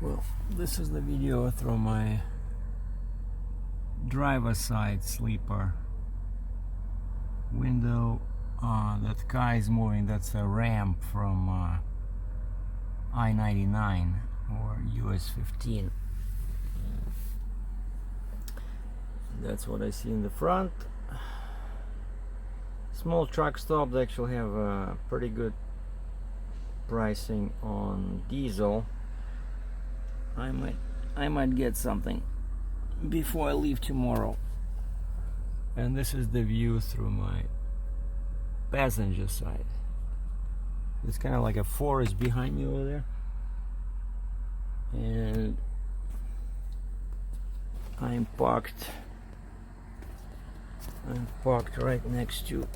Well, this is the video through my driver's side sleeper window. That car is moving. That's a ramp from I-99 or US 15. That's what I see in the front. Small truck stop. They actually have pretty good pricing on diesel. I might get something before I leave tomorrow. And this is the view through my passenger side. It's kind of like a forest behind me over there, and I'm parked right next to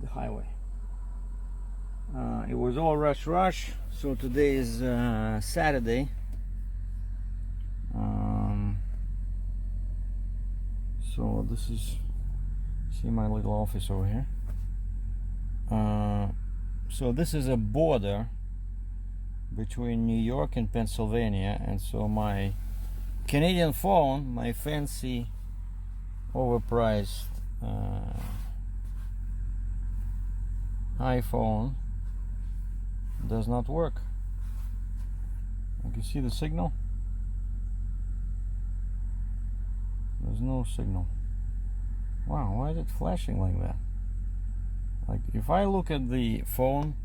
the highway. It was all rush, so today is Saturday. So this is, see my little office over here. So this is a border between New York and Pennsylvania, and so my Canadian phone, my fancy overpriced iPhone, does not work. You can see the signal. There's no signal. Wow, why is it flashing like that? Like if I look at the phone,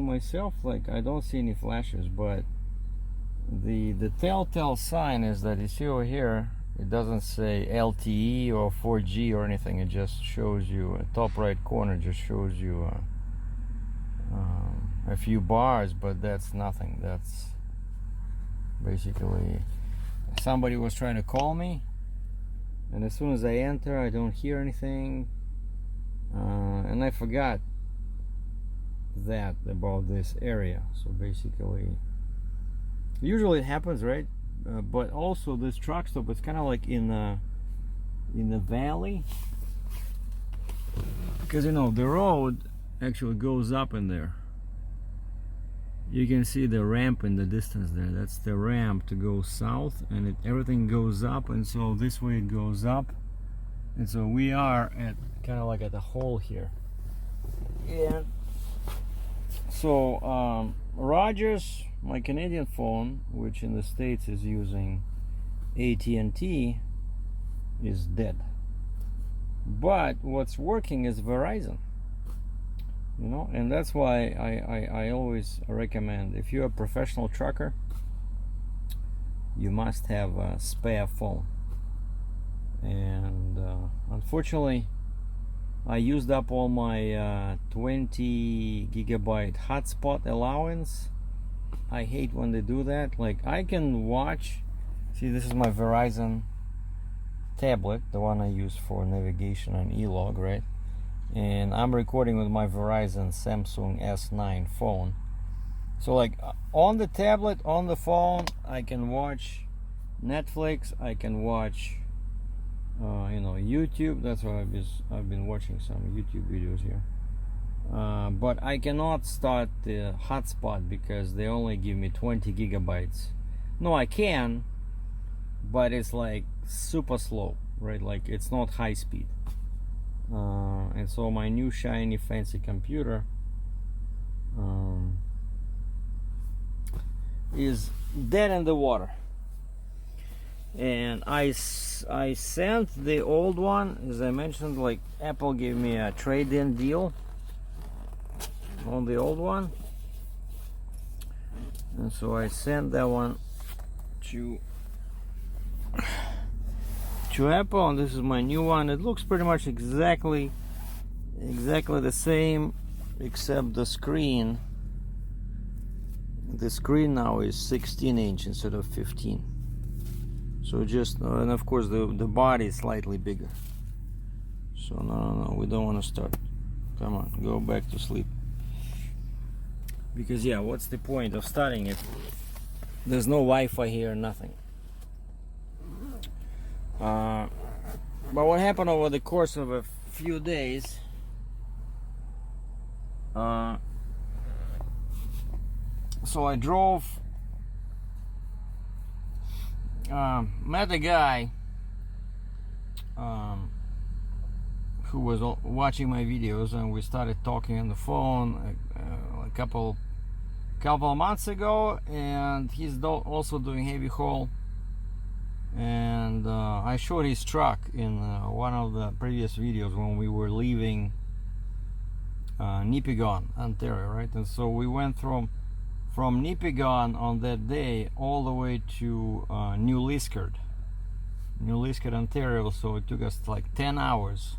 myself, like I don't see any flashes, but the telltale sign is that you see over here, it doesn't say LTE or 4G or anything. It just shows you, top right corner just shows you a few bars, but that's nothing. That's basically somebody was trying to call me, and as soon as I enter, I don't hear anything, and I forgot that about this area. So basically, usually it happens, right? But also this truck stop, it's kind of like in the valley, because you know the road actually goes up in there. You can see the ramp in the distance there. That's the ramp to go south, and everything goes up, and so this way it goes up, and so we are at kind of like at a hole here. And so Rogers, my Canadian phone, which in the States is using AT&T, is dead. But what's working is Verizon. You know, and that's why I always recommend, if you're a professional trucker, you must have a spare phone. And unfortunately, I used up all my 20 gigabyte hotspot allowance. I hate when they do that. Like I can watch, see, this is my Verizon tablet, the one I use for navigation and e-log, right? And I'm recording with my Verizon Samsung S9 phone. So like on the tablet, on the phone, I can watch Netflix, I can watch you know, YouTube. That's why I've been watching some YouTube videos here. But I cannot start the hotspot because they only give me 20 gigabytes. No, I can, but it's like super slow, right? Like it's not high speed. And so my new shiny fancy computer is dead in the water. And I sent the old one, as I mentioned, like Apple gave me a trade-in deal on the old one, and so I sent that one to Apple, and this is my new one. It looks pretty much exactly the same, except the screen now is 16-inch instead of 15. So just and of course the body is slightly bigger. So no, we don't want to start. Come on, go back to sleep. Because yeah, what's the point of starting if there's no Wi-Fi here, nothing. But what happened over the course of a few days, so I drove, met a guy who was watching my videos, and we started talking on the phone a couple of months ago, and he's also doing heavy haul, and I showed his truck in one of the previous videos when we were leaving Nipigon, Ontario, right? And so we went from Nipigon on that day all the way to New Liskeard, Ontario. So it took us like 10 hours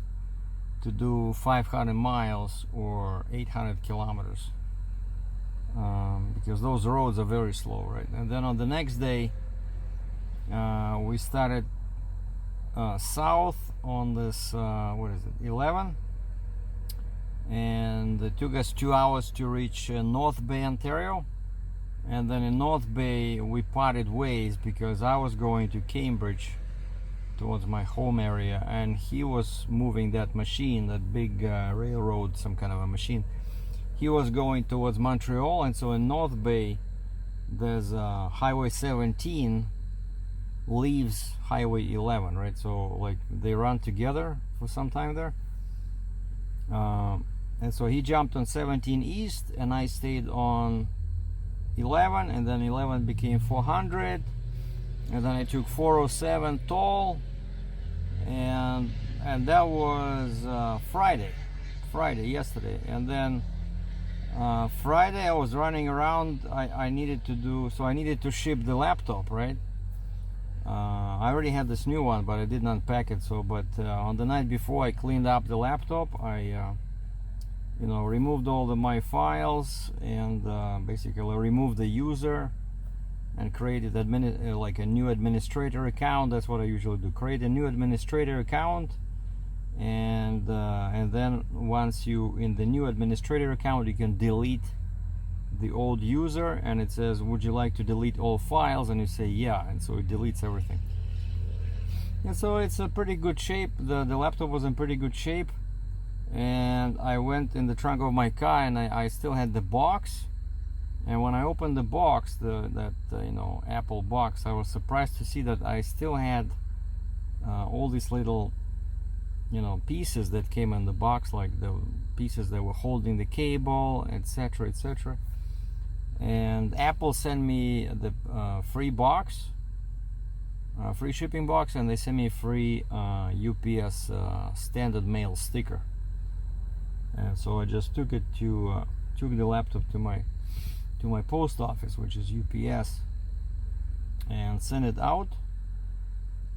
to do 500 miles or 800 kilometers, because those roads are very slow, right? And then on the next day we started south on this what is it, 11, and it took us 2 hours to reach North Bay, Ontario. And then in North Bay we parted ways because I was going to Cambridge towards my home area, and he was moving that machine, that big railroad, some kind of a machine. He was going towards Montreal, and so in North Bay there's Highway 17 leaves Highway 11, right? So like they run together for some time there. And so he jumped on 17 East and I stayed on 11, and then 11 became 400, and then I took 407 toll, and that was Friday, yesterday. And then Friday I was running around. I needed to ship the laptop, right? I already had this new one, but I didn't unpack it. So but on the night before I cleaned up the laptop, I removed all my files, and basically removed the user and created like a new administrator account. That's what I usually do, create a new administrator account, and then once you in the new administrator account, you can delete the old user, and it says, would you like to delete all files? And you say yeah, and so it deletes everything. And so it's a pretty good shape. The laptop was in pretty good shape, and I went in the trunk of my car, and I still had the box. And when I opened the box, that Apple box, I was surprised to see that I still had all these little pieces that came in the box, like the pieces that were holding the cable, etc., etc. And Apple sent me the free box, free shipping box, and they sent me a free UPS standard mail sticker. And so I just took the laptop to my post office, which is UPS, and sent it out.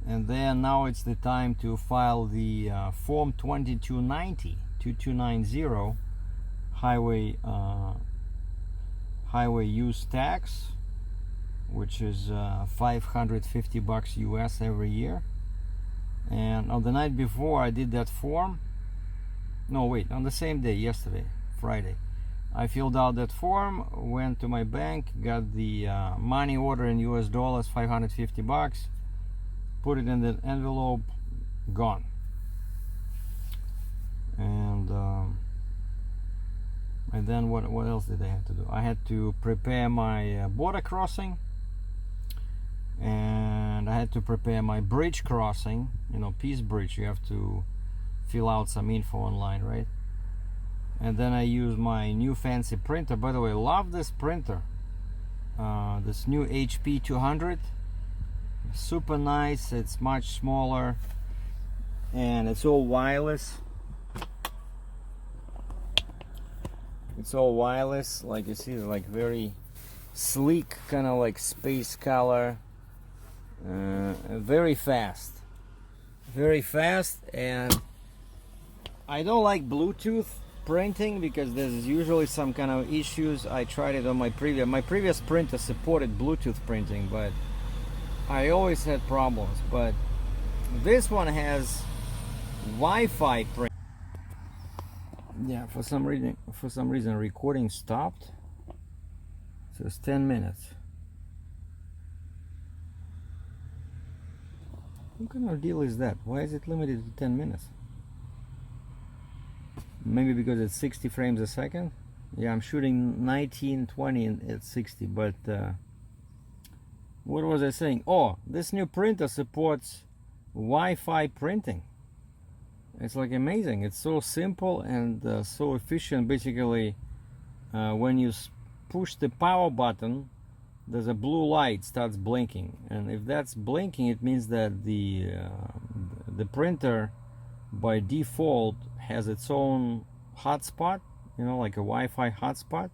And then now it's the time to file the form 2290 highway use tax, which is $550 US every year. And on the night before I did that form, on the same day, yesterday, Friday, I filled out that form, went to my bank, got the money order in US dollars, $550, put it in the envelope, gone. And then what else did I have to do? I had to prepare my border crossing, and I had to prepare my bridge crossing, Peace Bridge. You have to fill out some info online, right? And then I use my new fancy printer. By the way, love this printer, this new HP 200. Super nice. It's much smaller, and it's all wireless. Like you see, like very sleek, kind of like space color. Very fast, and I don't like Bluetooth printing because there's usually some kind of issues. I tried it on my previous printer supported Bluetooth printing, but I always had problems. But this one has Wi-Fi print. Yeah, for some reason recording stopped. So it's 10 minutes. What kind of deal is that? Why is it limited to 10 minutes? Maybe because it's 60 frames a second. Yeah, I'm shooting 1920 at 60, but what was I saying? Oh, this new printer supports Wi-Fi printing. It's like amazing. It's so simple and so efficient. Basically, when you push the power button, there's a blue light starts blinking, and if that's blinking, it means that the printer by default has its own hotspot, you know, like a Wi-Fi hotspot,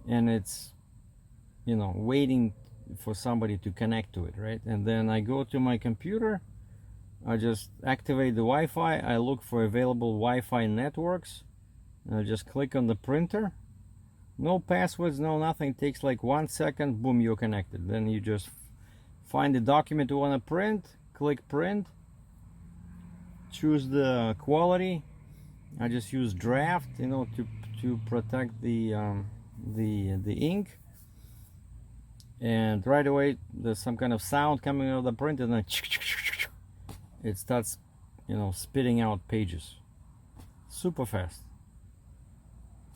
and it's, you know, waiting for somebody to connect to it, right? And then I go to my computer, I just activate the Wi-Fi, I look for available Wi-Fi networks, and I just click on the printer. No passwords, no nothing. It takes like 1 second, boom, you're connected. Then you just find the document you want to print, click print, choose the quality. I just use draft, you know, to protect the ink. And right away there's some kind of sound coming out of the print, and then it starts, you know, spitting out pages. Super fast.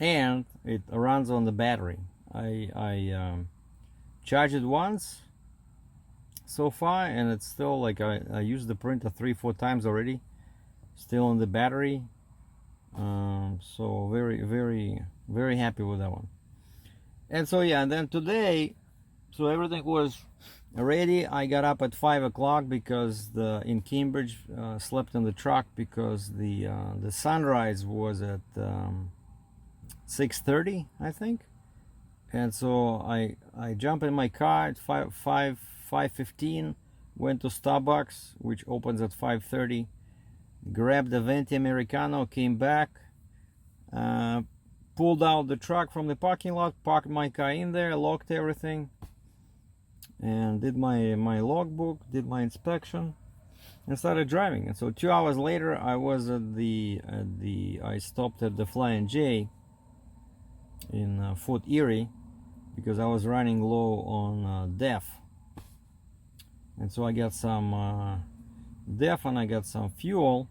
And it runs on the battery. I charged it once so far, and it's still like I used the printer 3-4 times already, still on the battery. So very happy with that one. And so yeah, and then today, so everything was ready. I got up at 5 o'clock because in Cambridge, slept in the truck because the sunrise was at 6:30, I think. And so I jumped in my car at 5:15, went to Starbucks, which opens at 5:30, grabbed a venti Americano, came back, pulled out the truck from the parking lot, parked my car in there, locked everything, and did my logbook, did my inspection, and started driving. And so 2 hours later, I was at I stopped at the Flying J in Fort Erie because I was running low on DEF, and so I got some DEF and I got some fuel,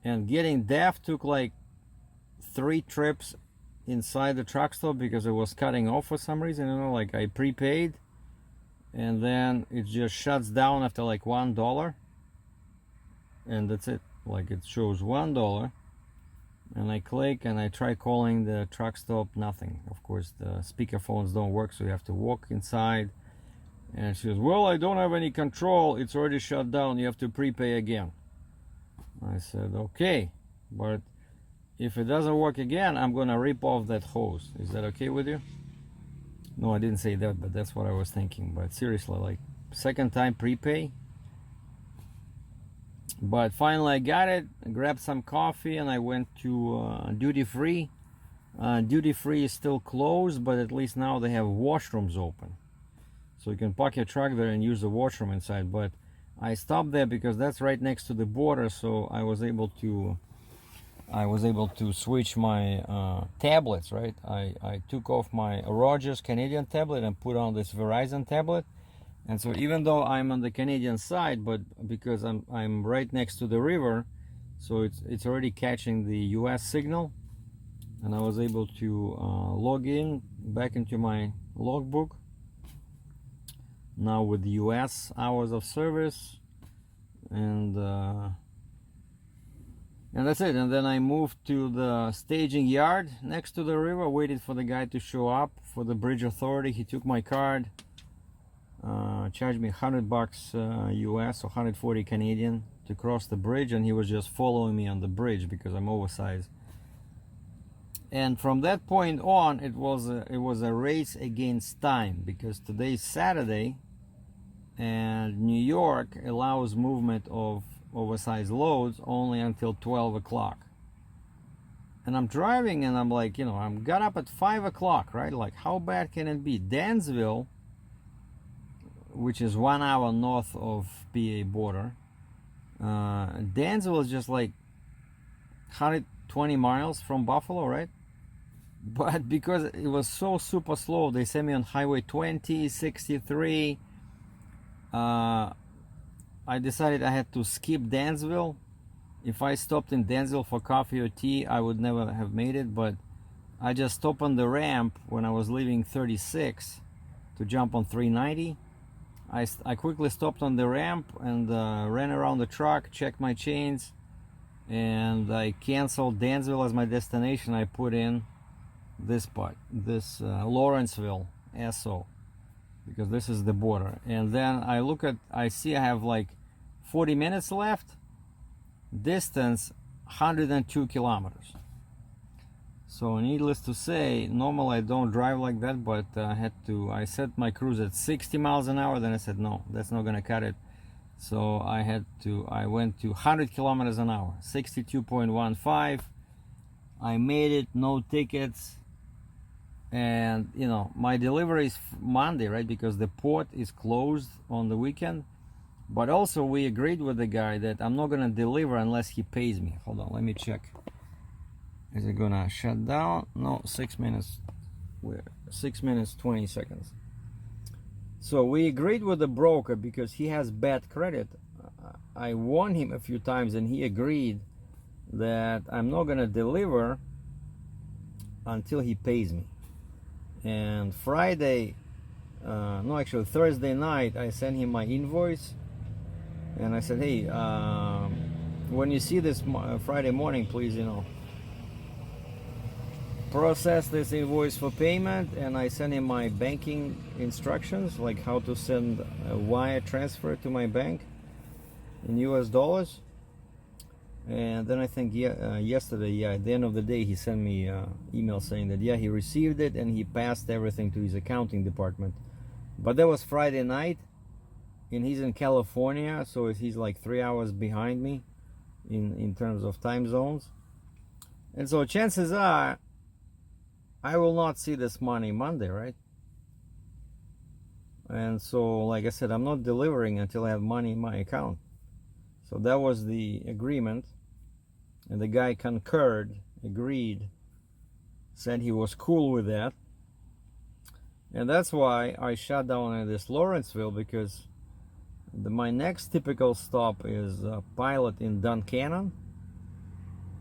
and getting DEF took like 3 trips inside the truck stop because it was cutting off for some reason, you know, like I prepaid, and then it just shuts down after like $1, and that's it. Like it shows $1, and I click and I try calling the truck stop, nothing. Of course the speaker phones don't work, so you have to walk inside, and she goes, well, I don't have any control, it's already shut down, you have to prepay again. I said, okay, but if it doesn't work again, I'm gonna rip off that hose. Is that okay with you? No, I didn't say that, but that's what I was thinking. But seriously, like second time prepay. But finally I got it, grabbed some coffee, and I went to duty free. Duty free is still closed, but at least now they have washrooms open, so you can park your truck there and use the washroom inside. But I stopped there because that's right next to the border, so I was able to switch my tablets, right? I took off my Rogers Canadian tablet and put on this Verizon tablet. And so even though I'm on the Canadian side, but because I'm right next to the river, so it's already catching the US signal, and I was able to log in back into my logbook now with the US hours of service, and that's it. And then I moved to the staging yard next to the river, waited for the guy to show up for the bridge authority. He took my card, charged me $100 US or 140 Canadian to cross the bridge, and he was just following me on the bridge because I'm oversized. And from that point on, it was a race against time, because today's Saturday and New York allows movement of oversized loads only until 12 o'clock. And I'm driving and I'm like, you know, I'm got up at 5 o'clock, right? Like, how bad can it be? Dansville, which is 1 hour north of PA border, Dansville is just like 120 miles from Buffalo, right? but because it was so super slow, they sent me on highway 20, 63. I decided I had to skip Dansville. If I stopped in Dansville for coffee or tea, I would never have made it, but I just stopped on the ramp when I was leaving 36 to jump on 390. I quickly stopped on the ramp and ran around the truck, checked my chains, and I canceled Dansville as my destination. I put in this part, this Lawrenceville SO, because this is the border. And then I see I have like 40 minutes left, distance 102 kilometers. So needless to say, normally I don't drive like that, but I set my cruise at 60 miles an hour. Then I said, no, that's not gonna cut it. So I went to 100 kilometers an hour, 62.15. I made it, no tickets. And you know, my delivery is Monday, right? Because the port is closed on the weekend. But also we agreed with the guy that I'm not gonna deliver unless he pays me. Hold on, let me check. Is it gonna shut down? No, 6 minutes. 6 minutes 20 seconds. So we agreed with the broker because he has bad credit. I warned him a few times and he agreed that I'm not gonna deliver until he pays me. And Thursday night, I sent him my invoice and I said, hey, when you see this Friday morning, please, you know, process this invoice for payment. And I sent him my banking instructions, like how to send a wire transfer to my bank in US dollars. And then I think yesterday, at the end of the day, he sent me an email saying that he received it and he passed everything to his accounting department. But that was Friday night, and he's in California, so he's like 3 hours behind me in terms of time zones. And so chances are I will not see this money Monday, right? And so, like I said, I'm not delivering until I have money in my account. So that was the agreement, and the guy concurred, agreed, said he was cool with that. And that's why I shut down at this Lawrenceville, because my next typical stop is Pilot in Duncannon.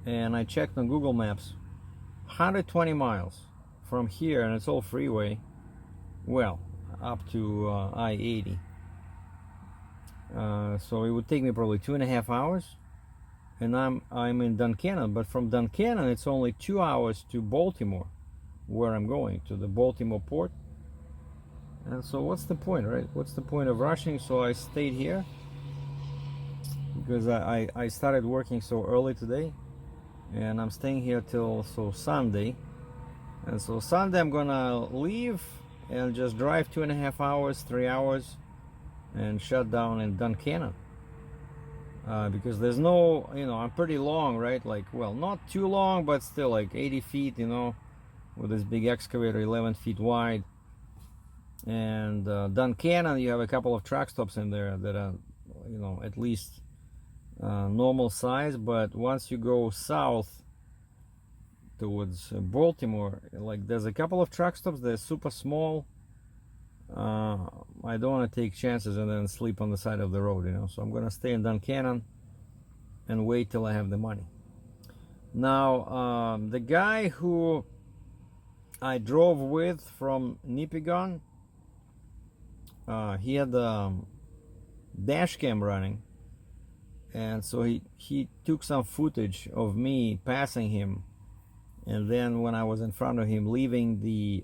And I checked on Google Maps, 120 miles from here, and it's all freeway, well, up to I-80. So it would take me probably 2.5 hours, and I'm in Duncannon. But from Duncannon, it's only 2 hours to Baltimore, where I'm going, to the Baltimore port. And so what's the point, right? What's the point of rushing? So I stayed here because I started working so early today, and I'm staying here till Sunday. And so Sunday I'm gonna leave and just drive 2.5 hours, 3 hours, and shut down in Duncannon. Because there's no, you know, I'm pretty long, right? Like, well, not too long, but still like 80 feet, you know, with this big excavator, 11 feet wide. And Duncannon, you have a couple of truck stops in there that are, you know, at least normal size. But once you go south towards Baltimore, like, there's a couple of truck stops. They're super small. I don't want to take chances and then sleep on the side of the road, you know. So I'm gonna stay in Duncannon and wait till I have the money. Now, the guy who I drove with from Nipigon, he had the dash cam running, and so he took some footage of me passing him, and then when I was in front of him leaving the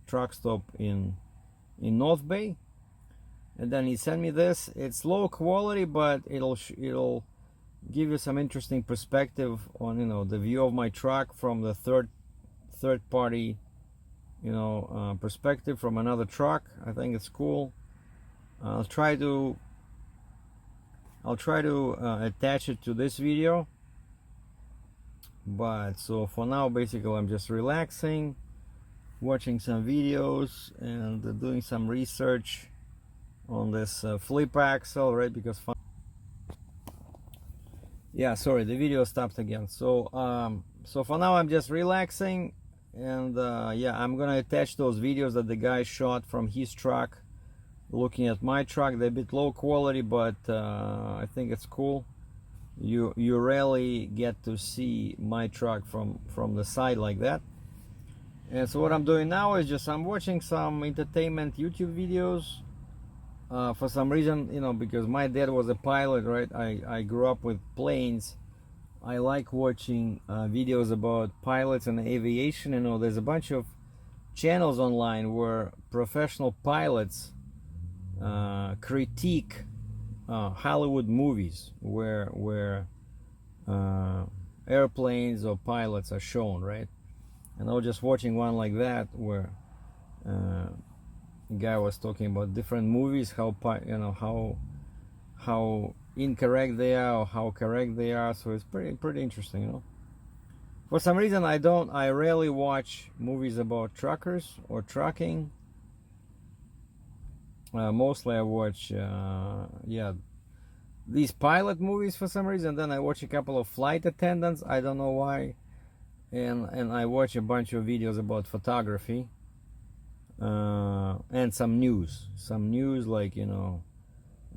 truck stop in North Bay, and then he sent me this. It's low quality, but it'll give you some interesting perspective on, you know, the view of my truck from the third party, you know, perspective from another truck. I think it's cool. I'll try to attach it to this video. But so for now, basically, I'm just relaxing, watching some videos, and doing some research on this flip axle, right? Because yeah, sorry, the video stopped again. So so for now I'm just relaxing, And yeah, I'm gonna attach those videos that the guy shot from his truck looking at my truck. They're a bit low quality, but I think it's cool. You rarely get to see my truck from the side like that. And so what I'm doing now is just I'm watching some entertainment YouTube videos. For some reason, you know, because my dad was a pilot, right? I grew up with planes. I like watching videos about pilots and aviation. You know, there's a bunch of channels online where professional pilots critique Hollywood movies where airplanes or pilots are shown, right? And I was just watching one like that where a guy was talking about different movies, how you know how incorrect they are or how correct they are. So it's pretty interesting, you know. For some reason, I rarely watch movies about truckers or trucking. Mostly I watch yeah, these pilot movies for some reason. Then I watch a couple of flight attendants. I don't know why. And I watch a bunch of videos about photography and some news like, you know,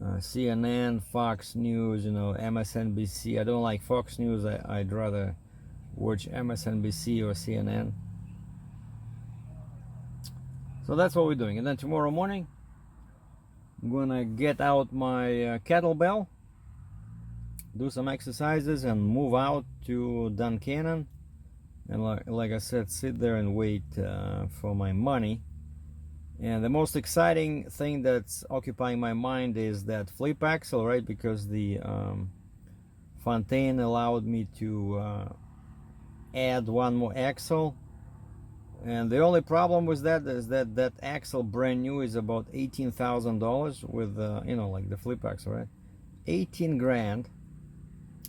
CNN, Fox News, you know, MSNBC. I don't like Fox News. I'd rather watch MSNBC or CNN. So that's what we're doing. And then tomorrow morning I'm gonna get out my kettlebell, do some exercises, and move out to Duncannon. And like I said, sit there and wait for my money. And the most exciting thing that's occupying my mind is that flip axle, right? Because the Fontaine allowed me to add one more axle. And the only problem with that is that axle brand new is about $18,000 with you know, like the flip axle, right? 18 grand.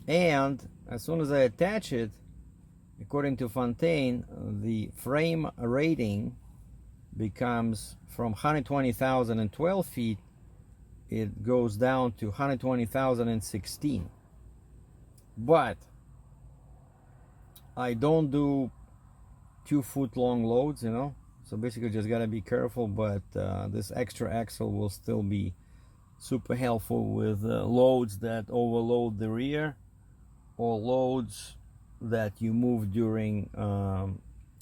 And as soon as I attach it, according to Fontaine, the frame rating becomes from 120,012 feet, it goes down to 120,016. But I don't do 2-foot long loads, you know, so basically just gotta be careful. But this extra axle will still be super helpful with loads that overload the rear or loads that you move during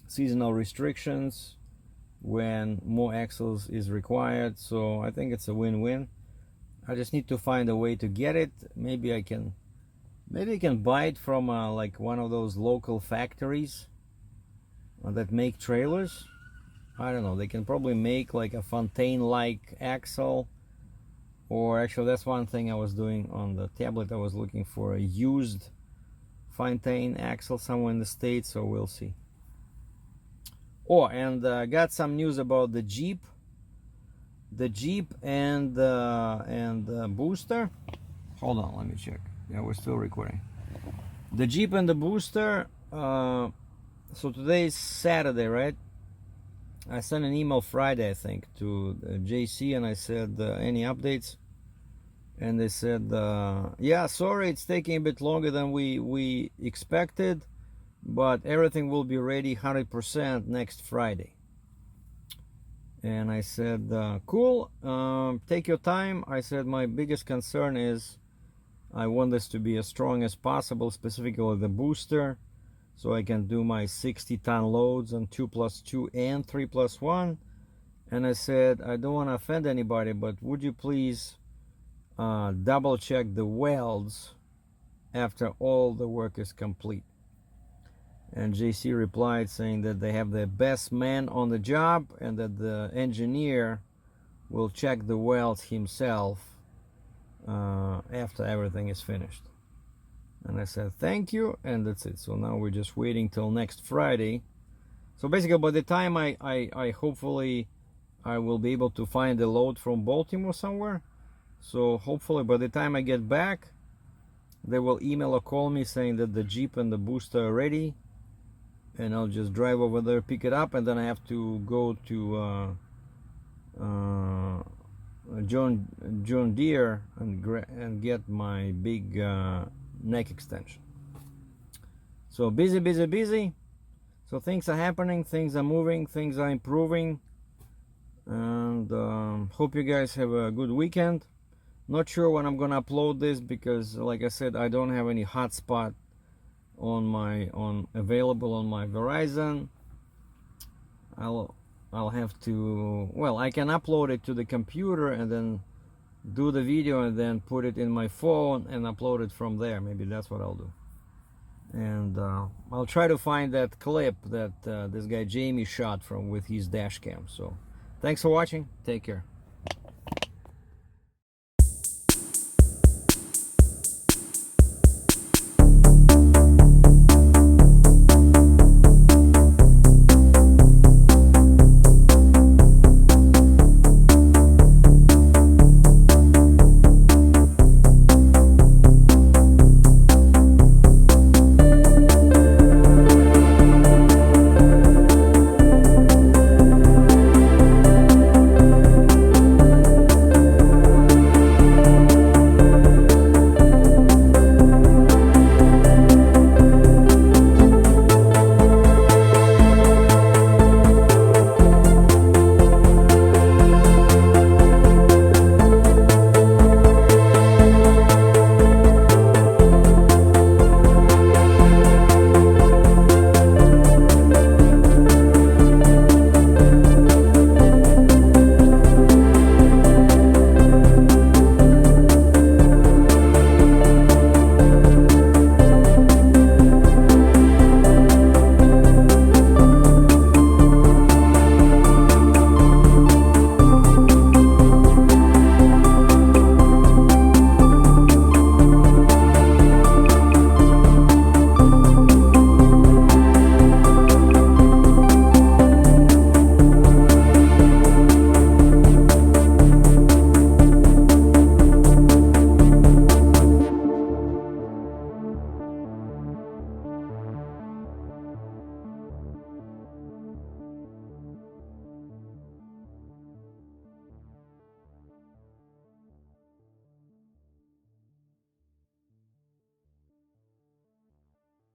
seasonal restrictions when more axles is required. So I think it's a win-win. I just need to find a way to get it. Maybe I can buy it from like one of those local factories that make trailers. I don't know, they can probably make like a Fontaine like axle. Or actually, that's one thing I was doing on the tablet. I was looking for a used Fontaine axle somewhere in the States, so we'll see. Oh, and got some news about the Jeep and booster. Hold on, let me check. Yeah, we're still recording. The Jeep and the booster. So today is Saturday, right? I sent an email Friday, I think, to JC, and I said any updates, and they said yeah, sorry, it's taking a bit longer than we expected, but everything will be ready 100% next Friday. And I said cool, take your time. I said my biggest concern is I want this to be as strong as possible, specifically the booster, so I can do my 60-ton loads on 2+2 and 3+1. And I said, I don't want to offend anybody, but would you please double check the welds after all the work is complete? And JC replied saying that they have the best man on the job and that the engineer will check the welds himself after everything is finished. And I said thank you, and that's it. So now we're just waiting till next Friday. So basically, by the time I hopefully I will be able to find a load from Baltimore somewhere. So hopefully by the time I get back, they will email or call me saying that the Jeep and the booster are ready, and I'll just drive over there, pick it up, and then I have to go to John Deere and get my big neck extension. So busy. So So things are happening, things are moving, things are improving, and hope you guys have a good weekend. Not sure when I'm gonna upload this because, like I said, I don't have any hotspot available on my Verizon. I'll have to, well, I can upload it to the computer and then do the video and then put it in my phone and upload it from there. Maybe that's what I'll do. And I'll try to find that clip that this guy Jamie shot with his dash cam. So thanks for watching. Take care.